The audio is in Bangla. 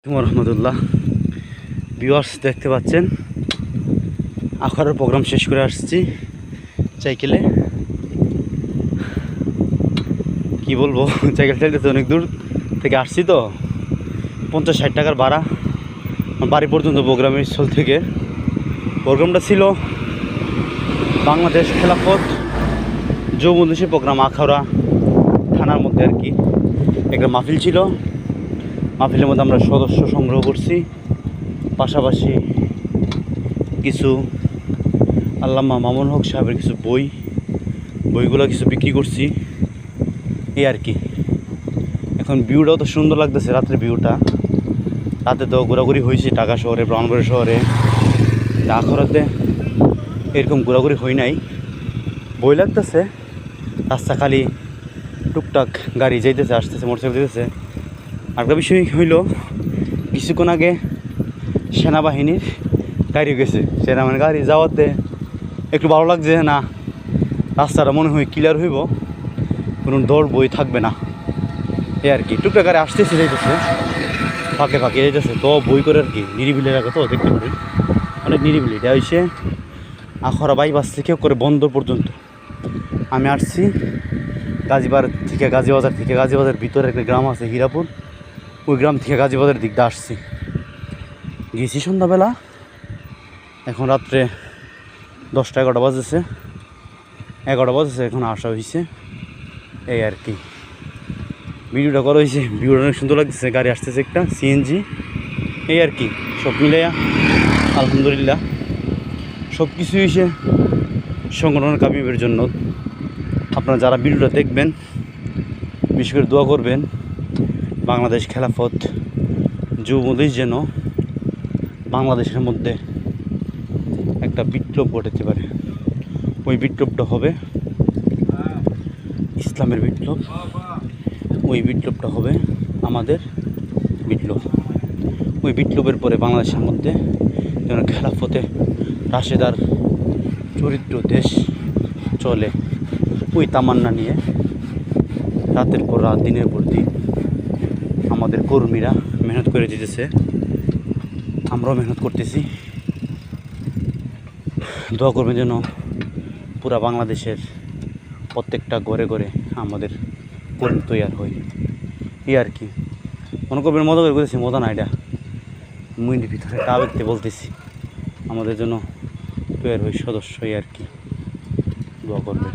রহমতুল্লাহ ভিউয়ার্স দেখতে পাচ্ছেন আখড়ার প্রোগ্রাম শেষ করে আসছি সাইকেলে। কি বলবো, সাইকেল চাইতেছে অনেক দূর থেকে আসছি তো 50-60 টাকার ভাড়া বাড়ি পর্যন্ত প্রোগ্রামের স্থল থেকে। প্রোগ্রামটা ছিল বাংলাদেশ খেলাফত যৌবনদেশী প্রোগ্রাম আখাউড়া থানার মধ্যে আর কি। একটা মাহফিল ছিল, মাহফিলের মধ্যে আমরা সদস্য সংগ্রহ করছি, পাশাপাশি কিছু আল্লামা মামুন হক সাহেবের কিছু বইগুলো কিছু বিক্রি করছি এই আর কি। এখন ভিউটাও তো সুন্দর লাগতেছে, রাত্রের ভিউটা। রাতে তো ঘোরাঘুরি হয়েছে ঢাকা শহরে, ব্রাহ্মণবাড়িয়া শহরে, আখড়াতে এরকম ঘোরাঘুরি হয় নাই। বই লাগতেছে, রাস্তা খালি টুকটাক গাড়ি যাইতেছে আসতেছে, মোটরসাইকেল যেতেছে। আরেকটা বিষয় হইল, কিছুক্ষণ আগে সেনাবাহিনীর গাড়ি গেছে, সেনাবাহিনীর গাড়ি যাওয়াতে একটু ভালো লাগছে না, রাস্তাটা মনে হয় ক্লিয়ার হইব, কোনো দৌড় বই থাকবে না এই আর কি। টুকটাক গাড়ি আসতেছে যাইতেছে, ফাঁকে ফাঁকে যাইতেছে, তো বই করে আর কি নিরিবিলি এলাকা তো দেখতে পারেন, অনেক নিরিবিলি। এটা হয়েছে আখড়া বাইপাস থেকে করে বন্দর পর্যন্ত। আমি আসছি গাজীবাজার থেকে, গাজীবাজার ভিতরে একটা গ্রাম আছে হীরাপুর, ওই গ্রাম থেকে গাজীবাজারের দিকটা আসছি। গেছি সন্ধ্যাবেলা, এখন রাত্রে 10-11টা বাজেছে, 11টা বাজেছে, এখন আসা হয়েছে এই আর কি। ভিডিওটা করা হয়েছে, ভিডিওটা অনেক সুন্দর লাগতেছে, গাড়ি আসতেছে একটা সিএনজি এই আর কি। সব মিলাইয়া আলহামদুলিল্লাহ সব কিছু হয়েছে সংগঠনের কামিয়াবের জন্য। আপনারা যারা ভিডিওটা দেখবেন বিশেষ করে দোয়া করবেন, বাংলাদেশ খেলাফত যুবদেশ যেন বাংলাদেশের মধ্যে একটা বিপ্লব ঘটাতে পারে। ওই বিপ্লবটা হবে ইসলামের বিপ্লব, ওই বিপ্লবটা হবে আমাদের বিপ্লব। ওই বিপ্লবের পরে বাংলাদেশের মধ্যে যেন খেলাফতে রাশেদার চরিত্র দেশ চলে, ওই তামান্না নিয়ে রাতের পর রাত, দিনের পর দিন আমাদের কর্মীরা মেহনত করে দিতেছে, আমরাও মেহনত করতেছি। দোয়া করবেন যেন পুরা বাংলাদেশের প্রত্যেকটা ঘরে ঘরে আমাদের কর্মী তৈরি হয় এই আর কি। মনে করবেন মজা করে বলতেছি, মজা না, এটা মুইনের ভিতরে একটা আবেগতে বলতেছি। আমাদের জন্য তৈরি হয় সদস্য এই আর কি, দোয়া করবেন।